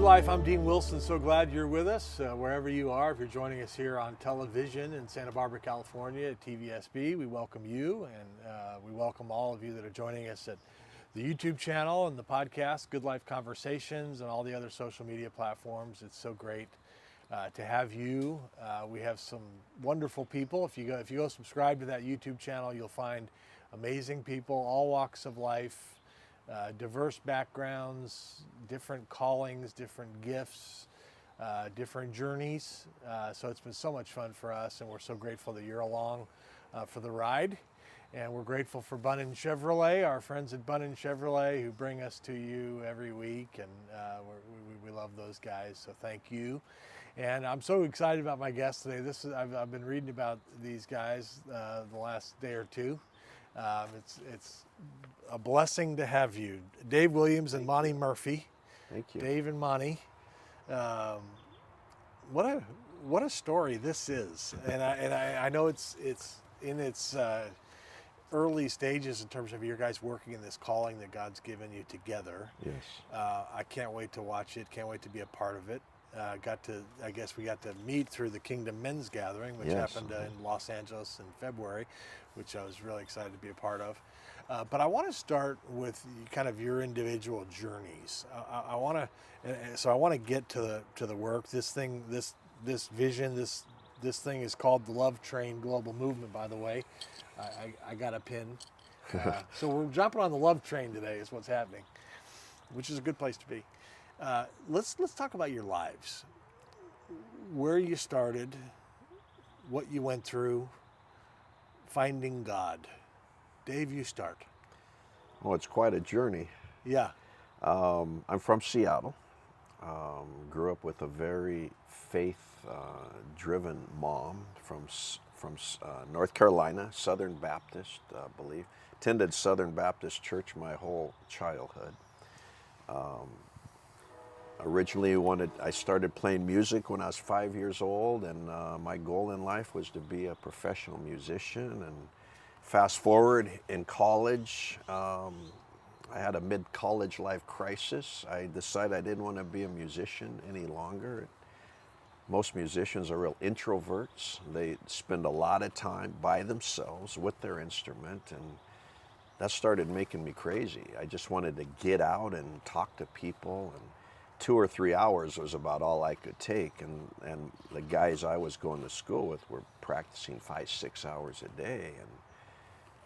Life, I'm Dean Wilson. So glad you're with us wherever you are. If you're joining us here on television in Santa Barbara, California at TVSB, we welcome you, and we welcome all of you that are joining us at the YouTube channel and the podcast, Good Life Conversations, and all the other social media platforms. It's so great to have you. We have some wonderful people. If you go subscribe to that YouTube channel, you'll find amazing people, all walks of life. Diverse backgrounds, different callings, different gifts, different journeys. So it's been so much fun for us, and we're so grateful that you're along for the ride. And we're grateful for Bunnin Chevrolet, our friends at Bunnin Chevrolet, who bring us to you every week, and we love those guys. So thank you. And I'm so excited about my guest today. I've been reading about these guys the last day or two. It's a blessing to have you, Dave Williams and Monty Murphy. Thank you. Dave and Monty. What a story this is, and I know it's in its early stages in terms of your guys working in this calling that God's given you together. Yes. I can't wait to watch it. Can't wait to be a part of it. I guess we got to meet through the Kingdom Men's Gathering, which happened in Los Angeles in February, which I was really excited to be a part of. But I want to start with kind of your individual journeys. I want to get to the work. This vision, this thing is called the Love Train Global Movement. By the way, I got a pin. So we're jumping on the Love Train today. Is what's happening, which is a good place to be. Let's talk about your lives, where you started, what you went through, finding God. Dave, you start. Well, it's quite a journey. Yeah. I'm from Seattle. Grew up with a very faith-driven mom from North Carolina, Southern Baptist, I believe. Attended Southern Baptist Church my whole childhood. Originally I started playing music when I was 5 years old, and my goal in life was to be a professional musician. And fast forward in college, I had a mid-college life crisis. I decided I didn't want to be a musician any longer. Most musicians are real introverts. They spend a lot of time by themselves with their instrument, and that started making me crazy. I just wanted to get out and talk to people, and 2 or 3 hours was about all I could take, and the guys I was going to school with were practicing 5-6 hours a day,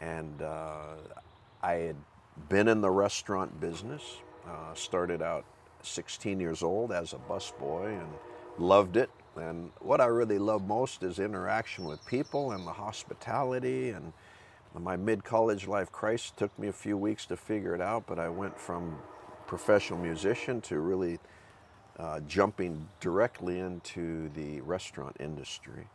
and I had been in the restaurant business. Started out 16 years old as a busboy and loved it. And what I really love most is interaction with people and the hospitality. And my mid-college life crisis took me a few weeks to figure it out, but I went from professional musician to really jumping directly into the restaurant industry.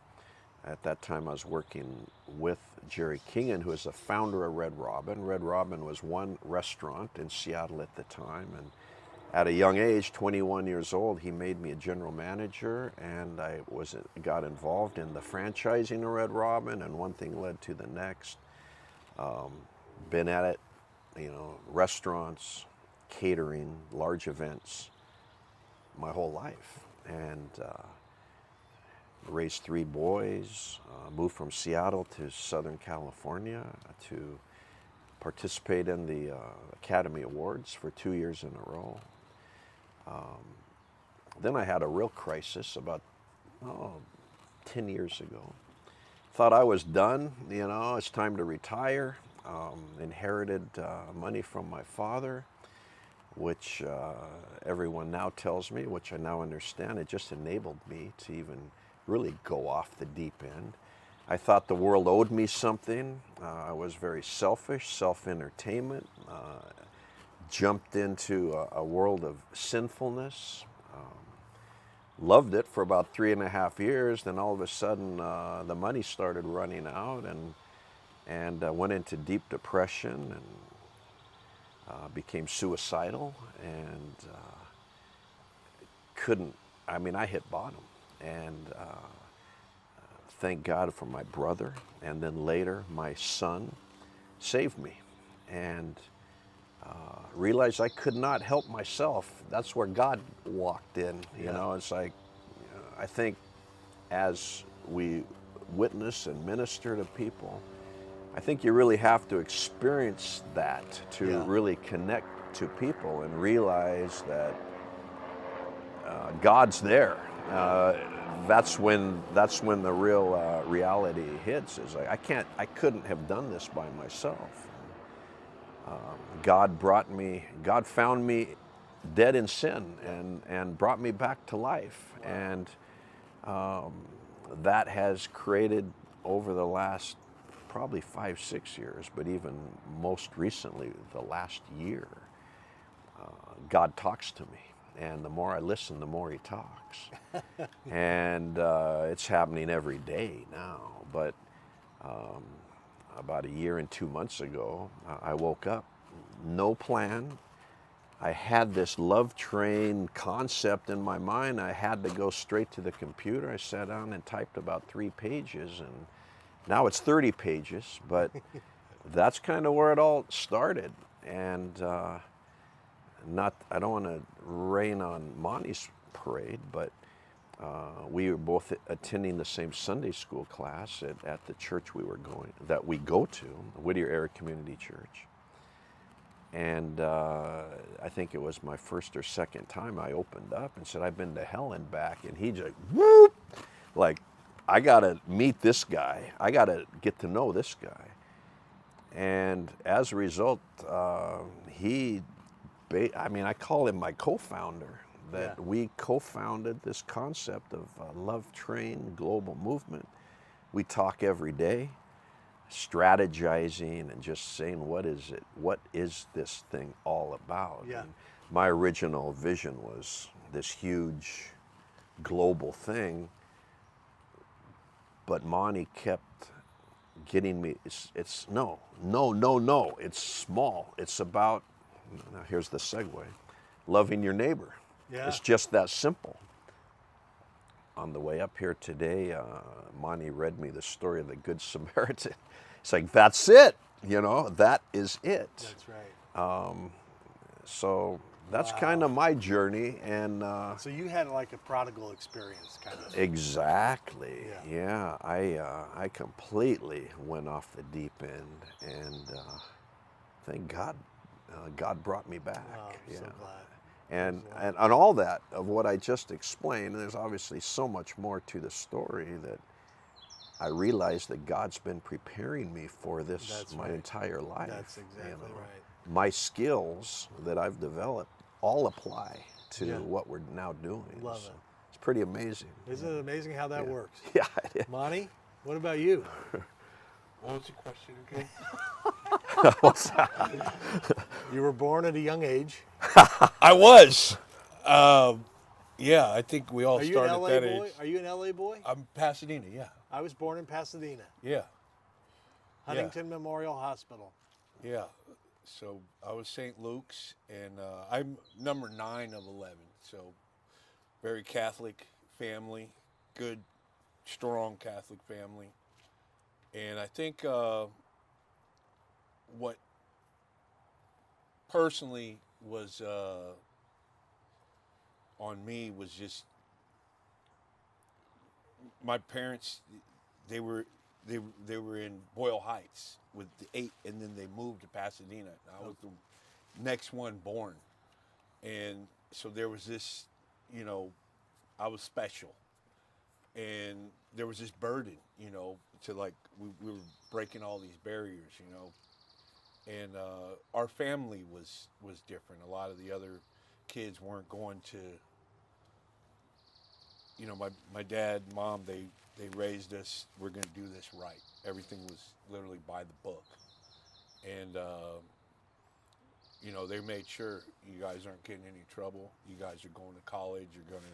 At that time I was working with Jerry Kingan, who is the founder of Red Robin. Red Robin was one restaurant in Seattle at the time, and at a young age, 21 years old, he made me a general manager, and I got involved in the franchising of Red Robin, and one thing led to the next. Been at it, restaurants, catering, large events, my whole life, and raised 3 boys, moved from Seattle to Southern California to participate in the Academy Awards for 2 years in a row. Then I had a real crisis about 10 years ago. Thought I was done, it's time to retire. Inherited money from my father, which everyone now tells me, which I now understand, it just enabled me to even really go off the deep end. I thought the world owed me something. I was very selfish, self-entertainment, jumped into a world of sinfulness. Loved it for about 3.5 years, then all of a sudden the money started running out, and went into deep depression, and became suicidal, and I hit bottom. And thank God for my brother, and then later my son saved me. And realized I could not help myself. That's where God walked in. You know, it's like, I think as we witness and minister to people, I think you really have to experience that to really connect to people and realize that God's there. That's when the real reality hits. Is like I couldn't have done this by myself. God found me dead in sin and brought me back to life, and that has created over the last probably 5-6 years, but even most recently the last year, God talks to me. And the more I listen, the more he talks. And it's happening every day now. But about 1 year and 2 months ago, I woke up, no plan. I had this love train concept in my mind. I had to go straight to the computer. I sat down and typed about 3 pages, and now it's 30 pages. But that's kind of where it all started. And I don't want to rain on Monty's parade, but we were both attending the same Sunday school class at the church that we go to, Whittier Area Community Church. And I think it was my first or second time I opened up and said, I've been to hell and back. And he just, whoop, like, I got to meet this guy. I got to get to know this guy. And as a result, I call him my co-founder, we co-founded this concept of Love Train Global Movement. We talk every day, strategizing and just saying, what is this thing all about? Yeah. And my original vision was this huge global thing, but Monty kept getting me, it's no, it's small. It's about, now here's the segue, loving your neighbor. Yeah. It's just that simple. On the way up here today, Monty read me the story of the Good Samaritan. It's like, that's it, that is it. That's right. So that's kind of my journey. And so you had like a prodigal experience, kind of. Exactly. Yeah. I completely went off the deep end, and thank God, God brought me back. Oh, I'm so glad. And all that of what I just explained, and there's obviously so much more to the story, that I realized that God's been preparing me for this my entire life. That's exactly right. My skills that I've developed all apply to what we're now doing. Love it. It's pretty amazing. Isn't it amazing how that works? Yeah, it is. Monty, what about you? What was the question again? You were born at a young age. I was. Yeah, I think we all Are you started an LA at that boy? age. Are you an LA boy? I'm Pasadena, yeah. I was born in Pasadena, Yeah, Huntington Memorial Hospital. yeah. So I was St. Luke's, and I'm number 9 of 11. So very Catholic family, good, strong Catholic family. And I think what personally was on me was just my parents. They were in Boyle Heights with the 8, and then they moved to Pasadena. I was the next one born, and so there was this, I was special, and there was this burden, to like we were breaking all these barriers, and our family was different. A lot of the other kids weren't going to, my dad, mom, they raised us, we're going to do this right. Everything was literally by the book. And, they made sure you guys aren't getting any trouble. You guys are going to college. You're going to,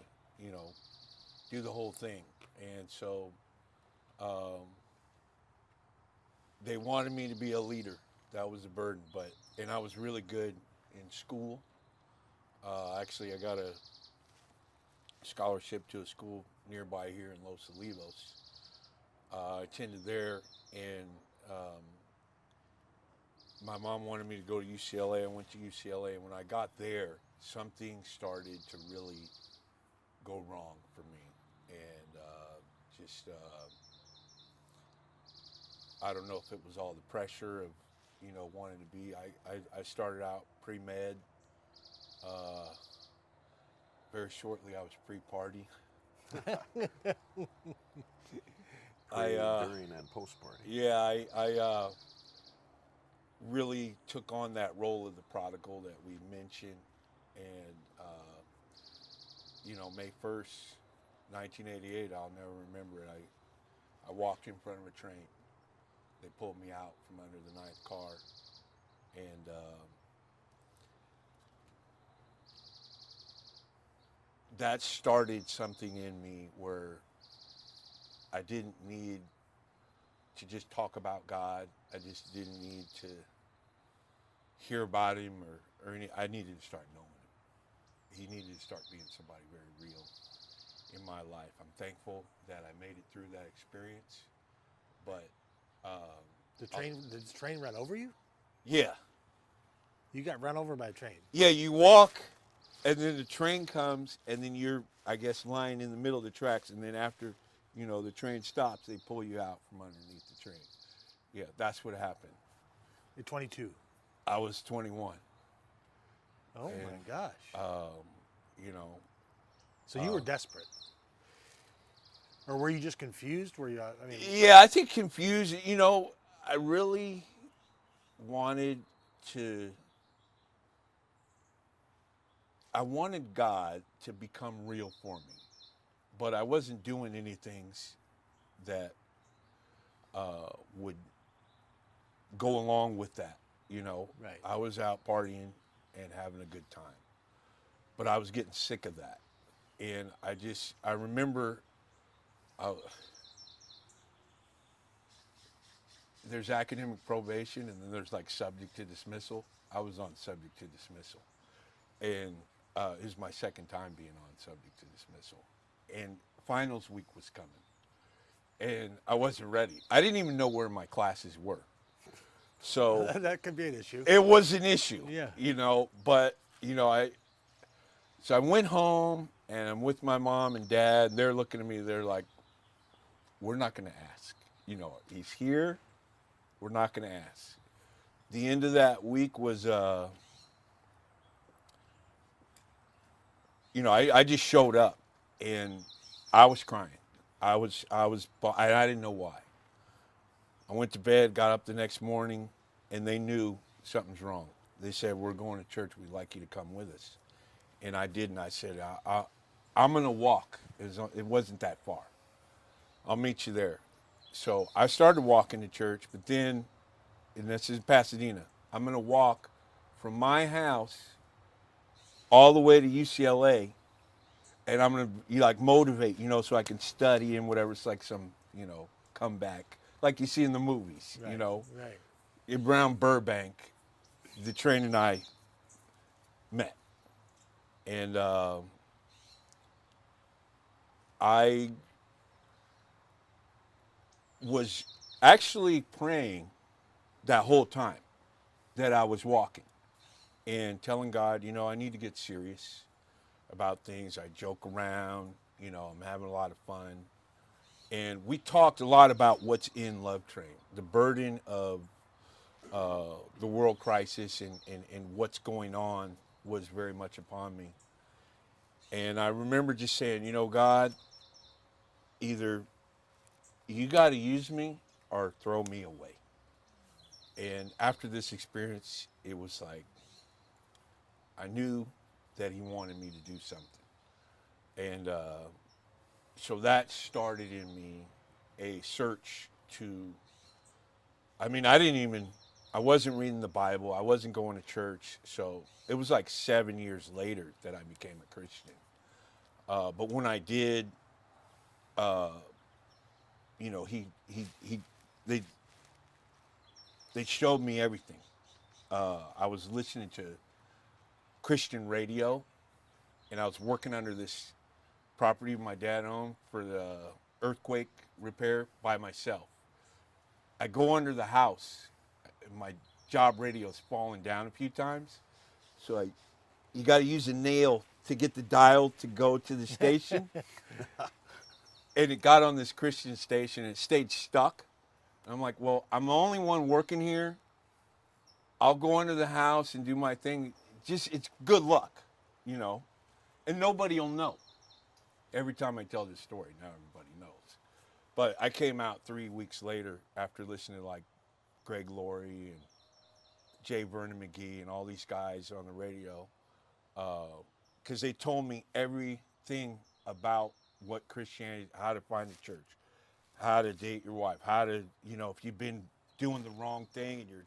do the whole thing. And so they wanted me to be a leader. That was the burden. And I was really good in school. Actually, I got a scholarship to a school nearby here in Los Olivos. I attended there, and my mom wanted me to go to UCLA. I went to UCLA, and when I got there, something started to really go wrong for me, and I don't know if it was all the pressure of, wanting to be. I started out pre-med. Very shortly, I was pre-party. During and post-party. Yeah, I really took on that role of the prodigal that we mentioned, and May 1st, 1988, I'll never remember it. I walked in front of a train. They pulled me out from under the ninth car, and that started something in me where I didn't need to just talk about God. I just didn't need to hear about him or any. I needed to start knowing him. He needed to start being somebody very real in my life. I'm thankful that I made it through that experience, but did the train run over you? Yeah. You got run over by a train? Yeah, you walk, and then the train comes, and then you're, I guess, lying in the middle of the tracks, and then after, the train stops, they pull you out from underneath the train. Yeah, that's what happened. You're 22. I was 21. Oh, and, my gosh. So you were desperate. Or were you just confused? Were you, Yeah, I think confused. I really wanted God to become real for me, but I wasn't doing any things that would go along with that. Right. I was out partying and having a good time, but I was getting sick of that. And I remember there's academic probation, and then there's like subject to dismissal. I was on subject to dismissal, and it was my second time being on subject to dismissal, and finals week was coming, and I wasn't ready. I didn't even know where my classes were, so that could be an issue. it was an issue. Yeah. But so I went home, and I'm with my mom and dad, and they're looking at me. They're like, "We're not going to ask. He's here. We're not going to ask." The end of that week was, I just showed up, and I was crying. I didn't know why. I went to bed, got up the next morning, and they knew something's wrong. They said, "We're going to church. We'd like you to come with us." And I did, and I said, I'm going to walk. It wasn't that far. I'll meet you there. So I started walking to church, but then, and this is Pasadena, I'm going to walk from my house all the way to UCLA, and I'm going to motivate, so I can study and whatever. It's like some, comeback, like you see in the movies, Right. Right. Around Burbank, the train and I met. And I was actually praying that whole time that I was walking and telling God, I need to get serious about things. I joke around, I'm having a lot of fun. And we talked a lot about what's in Love Train, the burden of the world crisis and what's going on was very much upon me. And I remember just saying, God, either you got to use me or throw me away. And after this experience, it was like, I knew that he wanted me to do something. And so that started in me a search to, I wasn't reading the Bible. I wasn't going to church. So it was like 7 years later that I became a Christian. But when I did, they showed me everything. I was listening to Christian radio, and I was working under this property my dad owned for the earthquake repair by myself. I go under the house. My job radio's fallen down a few times. So you got to use a nail to get the dial to go to the station. And it got on this Christian station and it stayed stuck. I'm like, well, I'm the only one working here. I'll go into the house and do my thing. Just, it's good luck, you know. And nobody will know. Every time I tell this story, now everybody knows. But I came out 3 weeks later after listening to like Greg Laurie and Jay Vernon McGee and all these guys on the radio. Because they told me everything about what Christianity, how to find a church, how to date your wife, how to, you know, if you've been doing the wrong thing and you're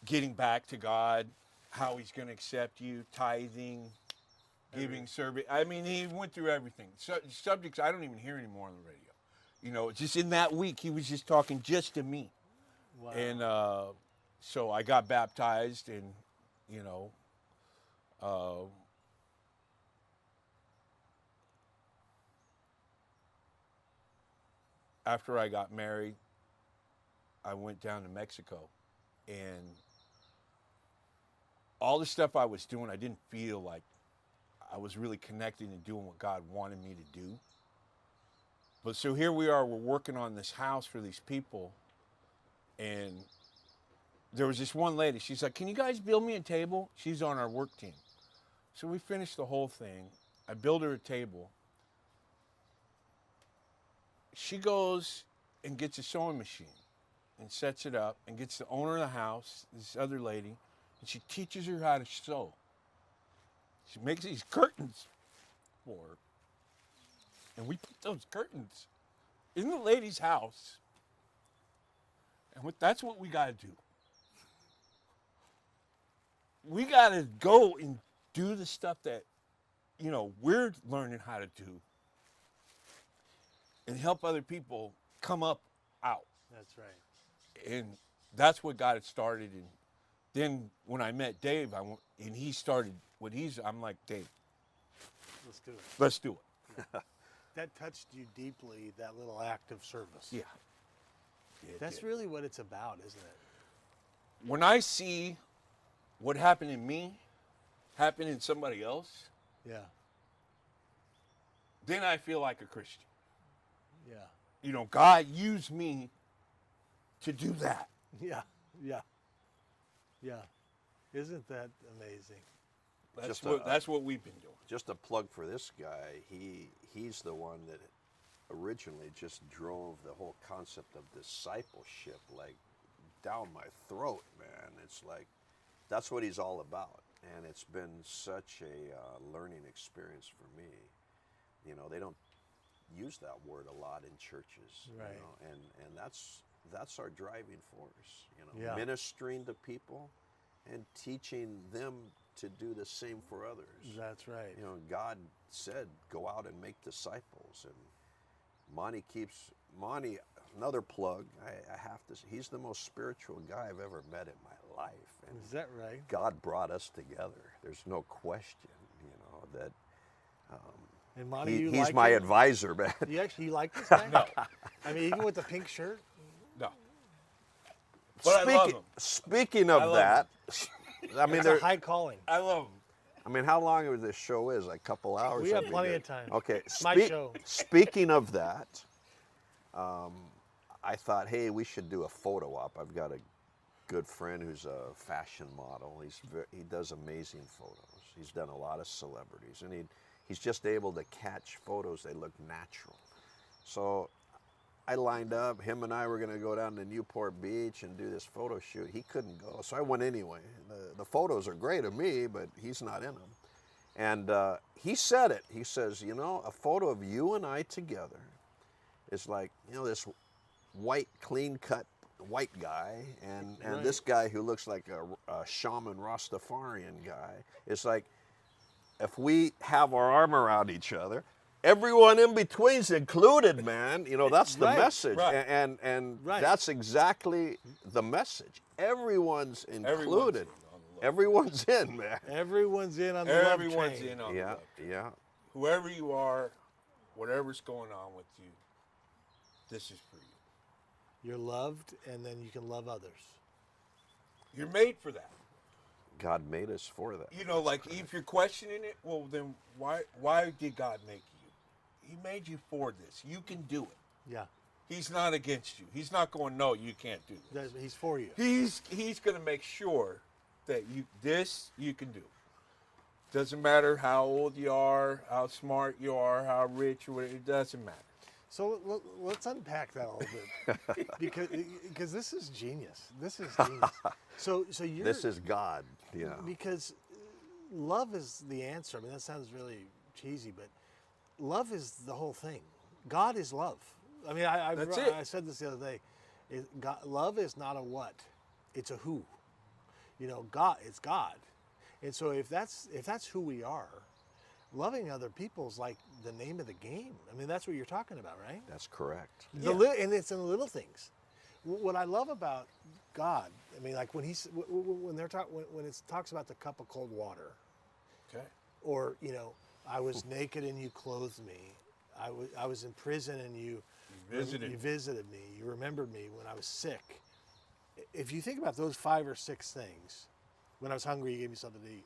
getting back to God, how he's going to accept you, tithing, giving, serving. I mean, he went through everything. Subjects I don't even hear anymore on the radio. You know, just in that week, he was just talking just to me. Wow. And so I got baptized and, you know, after I got married, I went down to Mexico, and all the stuff I was doing, I didn't feel like I was really connecting and doing what God wanted me to do. But so here we are, we're working on this house for these people, and there was this one lady, she's like, can you guys build me a table? She's on our work team. So we finished the whole thing. I build her a table. She goes and gets a sewing machine and sets it up and gets the owner of the house, this other lady, and she teaches her how to sew. She makes these curtains for her. And we put those curtains in the lady's house. And that's what we got to do. We got to go and do the stuff that, you know, we're learning how to do and help other people come up out. That's right. And that's what got it started. And then when I met Dave, and he started what I'm like, Dave, Let's do it. let's do it. Yeah. That touched you deeply, that little act of service. Yeah. That's really what it's about, isn't it? When I see what happened in me happen in somebody else, Yeah. then I feel like a Christian. Yeah. You know, God used me to do that. Yeah. Yeah. Yeah. Isn't that amazing? That's what we've been doing. Just a plug for this guy. He's the one that originally just drove the whole concept of discipleship like down my throat, man. It's like that's what he's all about, and it's been such a learning experience for me. You know, they don't use that word a lot in churches, right? You know, and that's our driving force. You know, yeah. Ministering to people and teaching them to do the same for others. That's right. You know, God said, go out and make disciples. And Monty, another plug, I have to say, he's the most spiritual guy I've ever met in my life. And is that right? God brought us together. There's no question, you know, that and Monty, he's my advisor, man. You like this guy? No. I mean, even with the pink shirt? No. But I love him. Speaking of that, I mean, it's a high calling. I love him. I mean, how long of this show is? A couple hours? We have plenty of time. Okay. My show. Speaking of that, I thought, hey, we should do a photo op. I've got a good friend who's a fashion model. He does amazing photos. He's done a lot of celebrities, and he's just able to catch photos. They look natural. So I lined up. Him and I were going to go down to Newport Beach and do this photo shoot. He couldn't go, so I went anyway. The photos are great of me, but he's not in them. And he said it. He says, you know, a photo of you and I together is like, you know, this white, clean-cut white guy and right. This guy who looks like a shaman Rastafarian guy. It's like, if we have our arm around each other, everyone in between's included, man. You know, that's the right, message. right. And right. that's exactly the message. Everyone's included. Everyone's in, man. Everyone's in on the Everyone's love train. in on Yeah, the love train. yeah. Whoever you are, whatever's going on with you, this is for you. You're loved, and then you can love others. You're made for that. God made us for that. You know, like if you're questioning it, well, then why did God make you? He made you for this. You can do it. Yeah. He's not against you. He's not going, no, you can't do this. He's for you. He's going to make sure that you can do. Doesn't matter how old you are, how smart you are, how rich or whatever. It doesn't matter. So let's unpack that a little bit because this is genius. This is genius. So you're This is God. Yeah. because love is the answer. I mean, that sounds really cheesy, but love is the whole thing. God is love. I mean, That's it. I said this the other day. Love is not a what, it's a who. You know, God, it's God, and so if that's who we are, loving other people is like the name of the game. I mean, that's what you're talking about, right? That's correct. And it's in the little things. What I love about God, I mean, like when when it talks about the cup of cold water, Okay. or I was naked and you clothed me, I was in prison and you visited me, you remembered me when I was sick. If you think about those 5 or 6 things, when I was hungry, you gave me something to eat.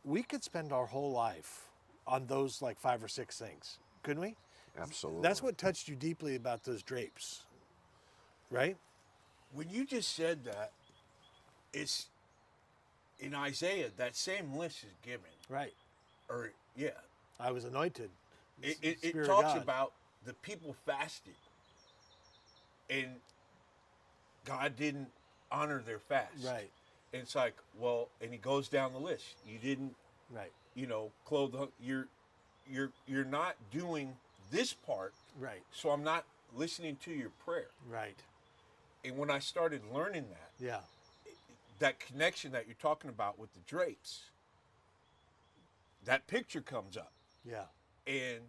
We could spend our whole life on those like 5 or 6 things, couldn't we? Absolutely. That's what touched you deeply about those drapes, right? When you just said that, it's in Isaiah, that same list is given. Right. Or, yeah. I was anointed. It Spirit of talks God. about the people fasted. And God didn't honor their fast. Right. And it's like, well, and he goes down the list. You didn't, Right. clothe the you're not doing this part. Right. So I'm not listening to your prayer. Right. And when I started learning that, Yeah. that connection that you're talking about with the drapes, that picture comes up. Yeah. And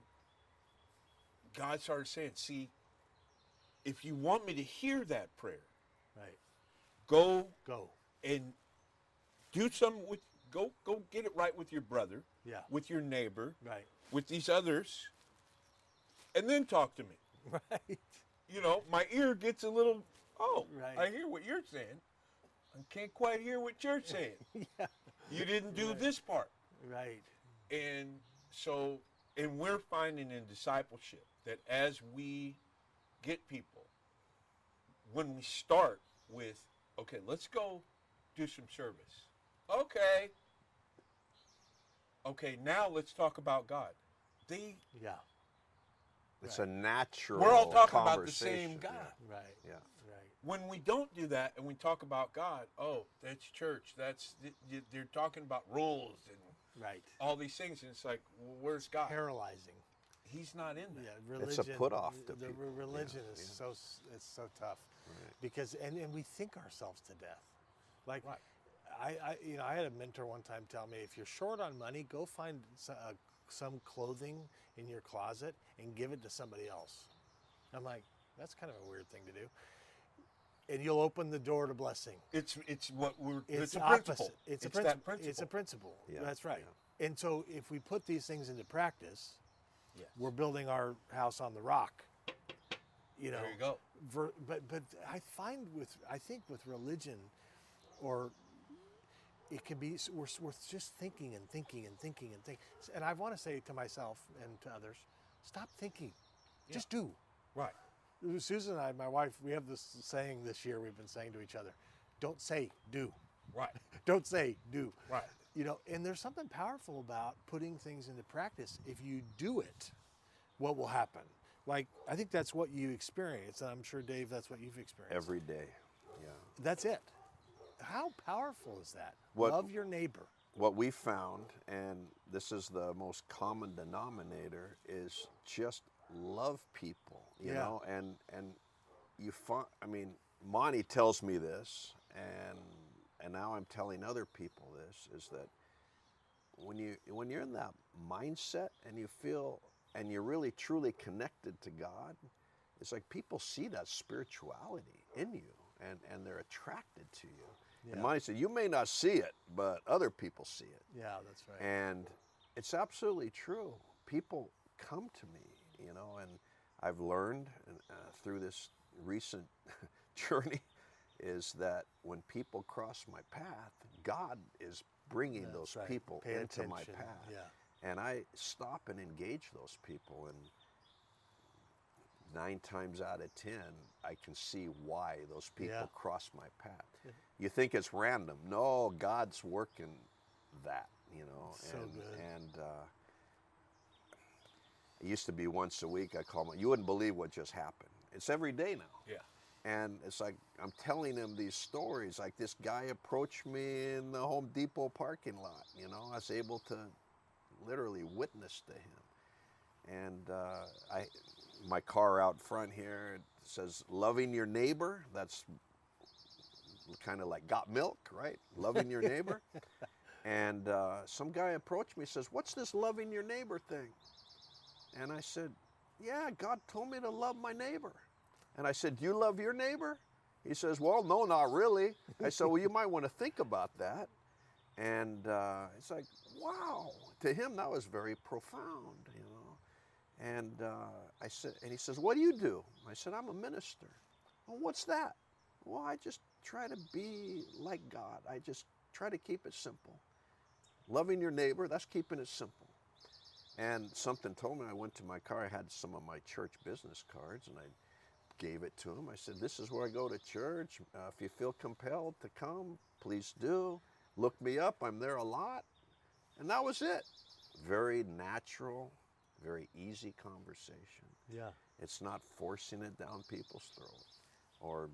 God started saying, see, if you want me to hear that prayer, Right. go Go. and do something with, go get it right with your brother, Yeah. with your neighbor, Right. with these others, and then talk to me. Right. My ear gets a little, Right. I hear what you're saying. I can't quite hear what you're saying. Yeah. You didn't do this part. Right. And so, and we're finding in discipleship that as we get people, when we start with, okay, let's go do some service. Okay. Okay, now let's talk about God. Yeah. It's a natural We're all talking about the conversation. same God. Right. Yeah. Right. When we don't do that and we talk about God, that's church. They're talking about rules and Right. all these things, and it's like, well, where's God? Paralyzing. He's not in Yeah. that. Religion. It's a put-off to The people. religion Yeah, is yeah. it's so tough Right. because and we think ourselves to death. Like Right. I had a mentor one time tell me, if you're short on money, go find some clothing in your closet and give it to somebody else. I'm like, that's kind of a weird thing to do. And you'll open the door to blessing. It's what we're. It's a opposite. principle. It's a that principle. It's a principle. Yeah, That's right. yeah. And so if we put these things into practice, Yes. we're building our house on the rock. There you go. But I think with religion, or it can be we're just thinking and thinking and thinking and thinking. And I want to say to myself and to others, stop thinking, just do. Right. Susan and I, my wife, we have this saying this year we've been saying to each other, don't say, do. Right. Don't say, do. Right. And there's something powerful about putting things into practice. If you do it, what will happen? Like, I think that's what you experience, and I'm sure, Dave, that's what you've experienced. Every day. Yeah. That's it. How powerful is that? What- Love your neighbor. What we found, and this is the most common denominator, is just love people, you Yeah. know, and you find, I mean, Monty tells me this, and now I'm telling other people this, is that when you're in that mindset and you feel, and you're really truly connected to God, it's like people see that spirituality in you, and they're attracted to you. Yeah. And Monty said, you may not see it, but other people see it. Yeah, that's right. And it's absolutely true. People come to me, you know, and I've learned through this recent journey is that when people cross my path, God is bringing That's those right. people Pay into my attention. path. Yeah. And I stop and engage those people, and 9 times out of 10, I can see why those people Yeah. cross my path. You think it's random. No, God's working that, you know. So good. And it used to be once a week. I call them. You wouldn't believe what just happened. It's every day now. Yeah. And it's like I'm telling them these stories. Like this guy approached me in the Home Depot parking lot. You know, I was able to literally witness to him. And my car out front here, it says "Loving your neighbor." That's kind of like got milk, right? Loving your neighbor. And some guy approached me, says, "What's this loving your neighbor thing?" And I said, "Yeah, God told me to love my neighbor." And I said, "Do you love your neighbor?" He says, "Well, no, not really." I said, "Well, you might want to think about that." And it's like, wow. To him, that was very profound, you know. And I said, and he says, "What do you do?" I said, "I'm a minister." "Well, what's that?" "Well, I just try to be like God. I just try to keep it simple. Loving your neighbor, that's keeping it simple." And something told me, I went to my car, I had some of my church business cards, and I gave it to him. I said, "This is where I go to church. If you feel compelled to come, please do. Look me up, I'm there a lot." And that was it. Very natural, very easy conversation. Yeah. It's not forcing it down people's throat or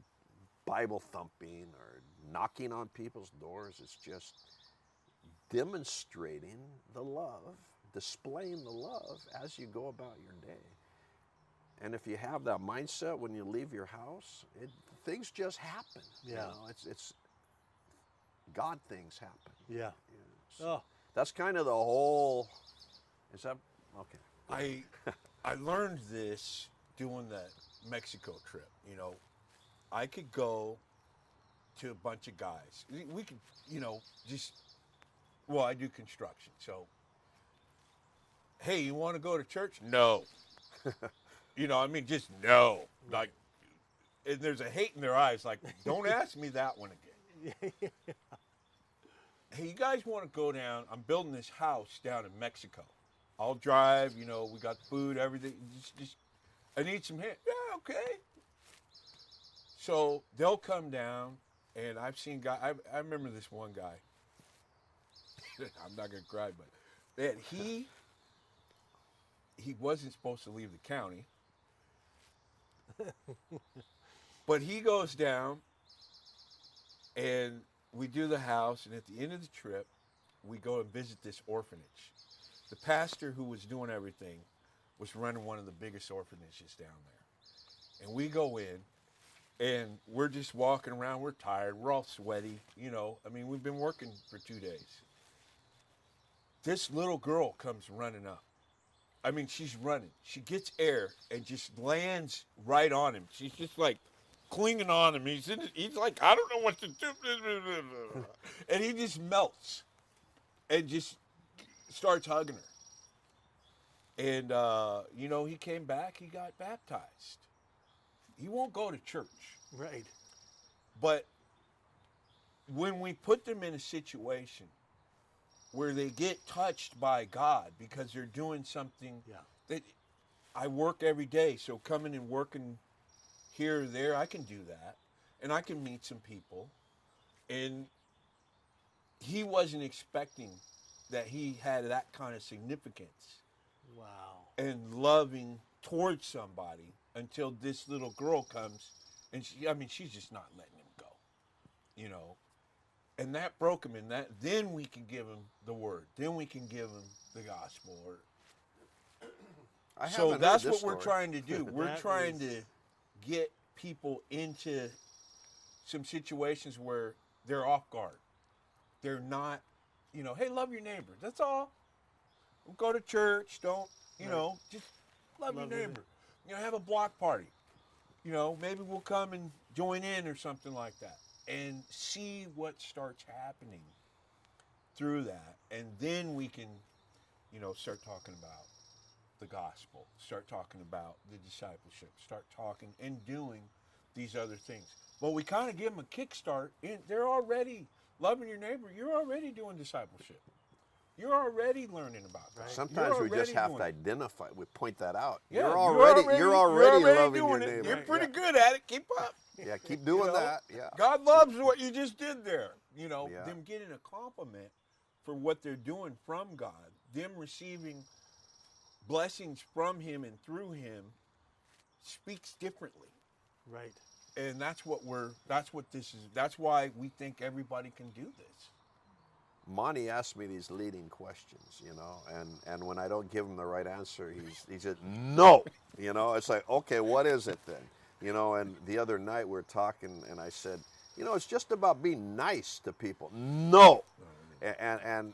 Bible thumping or knocking on people's doors. It's just demonstrating the love, displaying the love as you go about your day. And if you have that mindset when you leave your house, things just happen. Yeah. You know, it's God things happen. Yeah. So Oh, that's kind of the whole. Is that okay? I learned this doing that Mexico trip. You know, I could go to a bunch of guys. We could, you know, well, I do construction. So, hey, you want to go to church? No. You know, I mean, just no. Like, and there's a hate in their eyes. Like, don't ask me that one again. Hey, you guys want to go down? I'm building this house down in Mexico. I'll drive. You know, we got food, everything. Just I need some help. Yeah, okay. So they'll come down, and I've seen guys. I remember this one guy. I'm not gonna cry, but man, he wasn't supposed to leave the county, but he goes down, and we do the house, and at the end of the trip, we go and visit this orphanage. The pastor who was doing everything was running one of the biggest orphanages down there, and we go in. And we're just walking around. We're tired. We're all sweaty. You know, I mean, we've been working for 2 days. This little girl comes running up. I mean, she's running. She gets air and just lands right on him. She's just like clinging on him. He's like, I don't know what to do. And he just melts and just starts hugging her. And, you know, he came back. He got baptized. He won't go to church. right. But when we put them in a situation where they get touched by God because they're doing something that I work every day, so coming and working here or there, I can do that. And I can meet some people. And he wasn't expecting that he had that kind of significance Wow. and loving towards somebody until this little girl comes, and she's just not letting him go, you know, and that broke him. And then we can give him the word. Then we can give him the gospel. So that's what we're trying to do. We're trying to get people into some situations where they're off guard. They're not, you know, hey, love your neighbor. That's all. Don't go to church. Don't, you know, just love your neighbor. You know, have a block party. You know, maybe we'll come and join in or something like that and see what starts happening through that. And then we can, you know, start talking about the gospel, start talking about the discipleship, start talking and doing these other things. But we kind of give them a kickstart, and they're already loving your neighbor. You're already doing discipleship. You're already learning about that. Sometimes we just have to identify. We point that out. Yeah, you're already loving doing your it. neighbor. You're pretty good at it. Keep up. Yeah, keep doing that. Yeah. God loves what you just did there. Yeah. Them getting a compliment for what they're doing from God, them receiving blessings from Him and through Him, speaks differently. Right. And that's what this is. That's why we think everybody can do this. Monty asks me these leading questions, and when I don't give him the right answer, he said, no. It's like, okay, what is it then? And the other night we were talking, and I said, it's just about being nice to people. No. And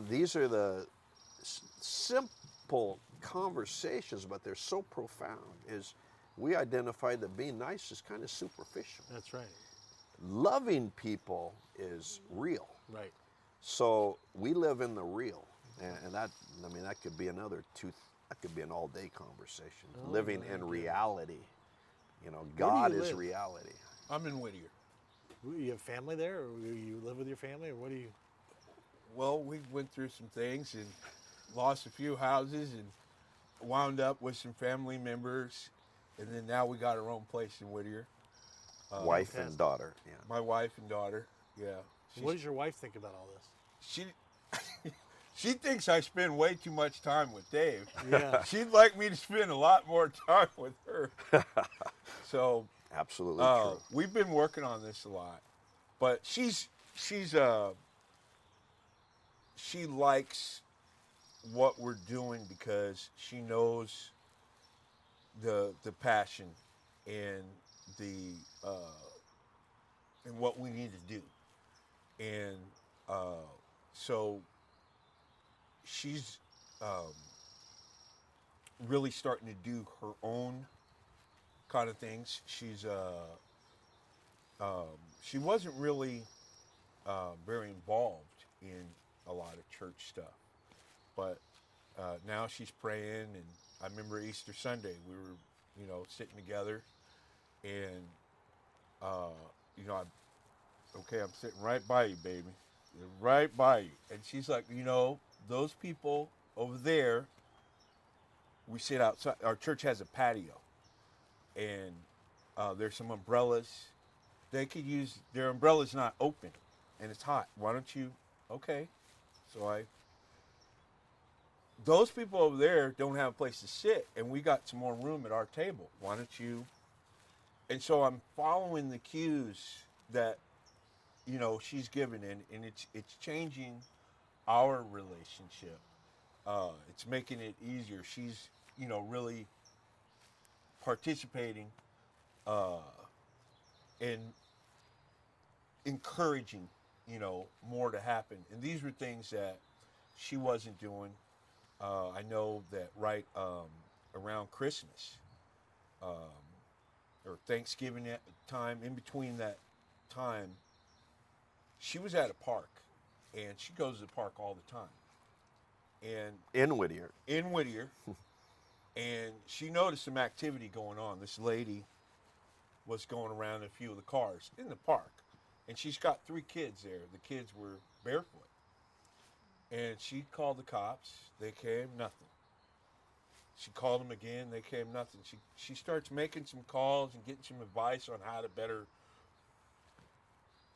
these are the simple conversations, but they're so profound, is we identify that being nice is kind of superficial. That's right. Loving people is real. Right. So we live in the real, and that could be that could be an all-day conversation. Living in reality, God is reality. I'm in Whittier. You have family there, or you live with your family, or what do you? Well, we went through some things and lost a few houses and wound up with some family members, and then now we got our own place in Whittier. Wife and daughter. Yeah. My wife and daughter. Yeah. What does your wife think about all this? She thinks I spend way too much time with Dave. Yeah. She'd like me to spend a lot more time with her. So absolutely true. We've been working on this a lot, but she likes what we're doing because she knows the passion and and what we need to do, and so she's really starting to do her own kind of things. She's she wasn't really very involved in a lot of church stuff, but now she's praying. And I remember Easter Sunday we were sitting together, and I'm sitting right by you, baby. Right by you. And she's like, those people over there, we sit outside. Our church has a patio, and there's some umbrellas. They could use, their umbrella's not open, and it's hot. Why don't you, okay. So those people over there don't have a place to sit, and we got some more room at our table. Why don't you? And so I'm following the cues that she's given, and it's changing our relationship. It's making it easier. She's really participating and encouraging more to happen. And these were things that she wasn't doing. I know that right around Christmas or Thanksgiving time, in between that time, she was at a park, and she goes to the park all the time. And in Whittier. And she noticed some activity going on. This lady was going around a few of the cars in the park, and she's got 3 kids there. The kids were barefoot. And she called the cops. They came, nothing. She called them again. They came, nothing. She starts making some calls and getting some advice on how to better.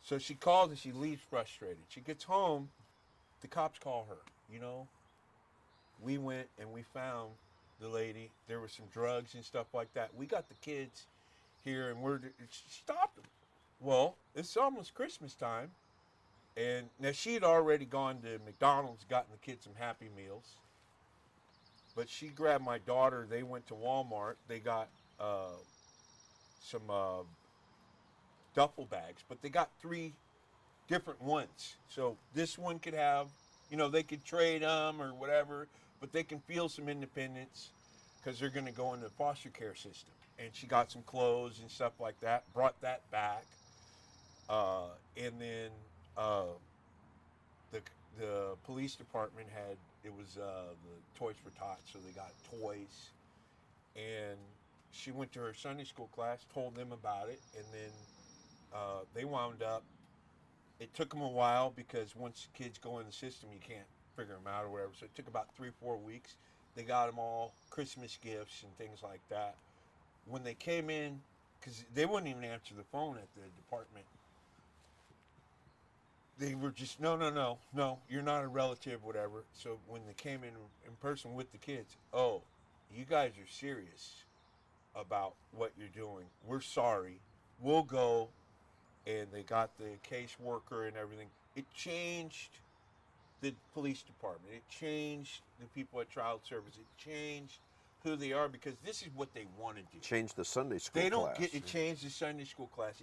So she calls and she leaves frustrated. She gets home. The cops call her. We went and we found the lady. There were some drugs and stuff like that. We got the kids here, and she stopped them. Well, it's almost Christmas time. And now she had already gone to McDonald's, gotten the kids some Happy Meals. But she grabbed my daughter. They went to Walmart. They got some duffel bags, but they got 3 different ones. So this one could have, they could trade them or whatever, but they can feel some independence because they're going to go into the foster care system. And she got some clothes and stuff like that, brought that back. And then the police department it was the Toys for Tots, so they got toys. And she went to her Sunday school class, told them about it, and then they wound up. It took them a while because once kids go in the system, you can't figure them out or whatever. So it took about 3-4 weeks. They got them all Christmas gifts and things like that. When they came in, because they wouldn't even answer the phone at the department. They were just, no, you're not a relative, whatever. So when they came in person with the kids, oh, you guys are serious about what you're doing. We're sorry. We'll go. And they got the caseworker and everything. It changed the police department. It changed the people at child service. It changed who they are because this is what they want to do. Change the Sunday school They don't class. get it. Changed the Sunday school class.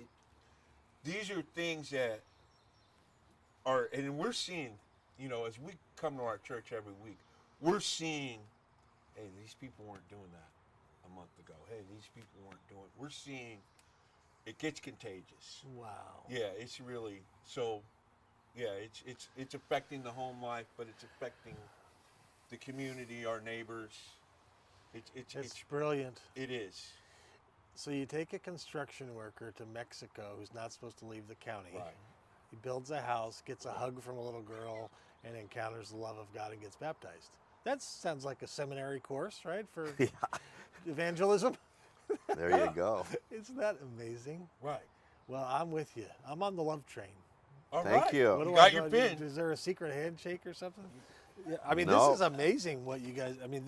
These are things that are, and we're seeing, you know, as we come to our church every week, we're seeing, hey, these people weren't doing that a month ago. Hey, these people weren't doing. We're seeing. It gets contagious. Wow. Yeah, it's really so. Yeah, it's affecting the home life, but it's affecting the community, our neighbors. It's brilliant. It is. So you take a construction worker to Mexico who's not supposed to leave the county. Right. He builds a house, gets a hug from a little girl, and encounters the love of God and gets baptized. That sounds like a seminary course, right, for evangelism? There you go. Isn't that amazing? Right. Well, I'm with you. I'm on the love train. All Thank right. you. What do You got I your do? pin. Is there a secret handshake or something? Yeah, I mean, No. this is amazing what you guys, I mean,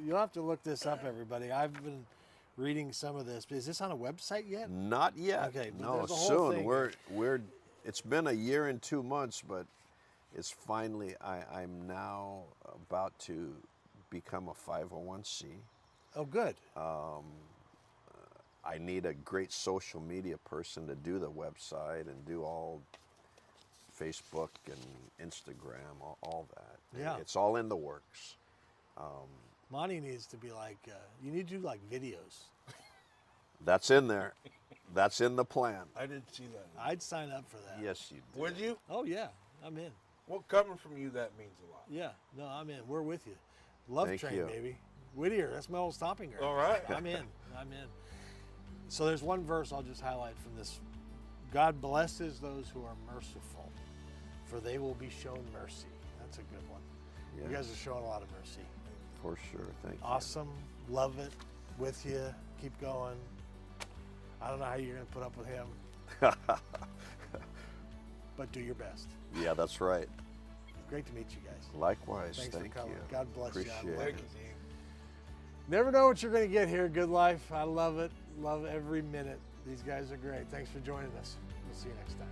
you'll have to look this up, everybody. I've been reading some of this. Is this on a website yet? Not yet. Okay, but no, there's a whole soon. thing. We're. It's been a year and 2 months, but it's finally. I'm now about to become a 501c. Oh, good. I need a great social media person to do the website and do all Facebook and Instagram, all that. Yeah. It's all in the works. Monty needs to be like, you need to do like videos. That's in there. That's in the plan. I didn't see that. I'd sign up for that. Yes, you do. Would you? Oh, yeah, I'm in. Well, coming from you, that means a lot. Yeah, no, I'm in. We're with you. Love Thank train, you. baby. Whittier, that's my old stomping ground. All right. I'm in. So there's one verse I'll just highlight from this. God blesses those who are merciful, for they will be shown mercy. That's a good one. Yeah, You guys are showing a lot of mercy. for sure. Thank you. Awesome. Love it. With you. Keep going. I don't know how you're going to put up with him, but do your best. Yeah, that's right. Great to meet you guys. Likewise. Thanks Thank for coming. you. God bless you. Appreciate I love Thank it. you, Dean. Never know what you're going to get here. Good life. I love it. Love every minute. These guys are great. Thanks for joining us. We'll see you next time.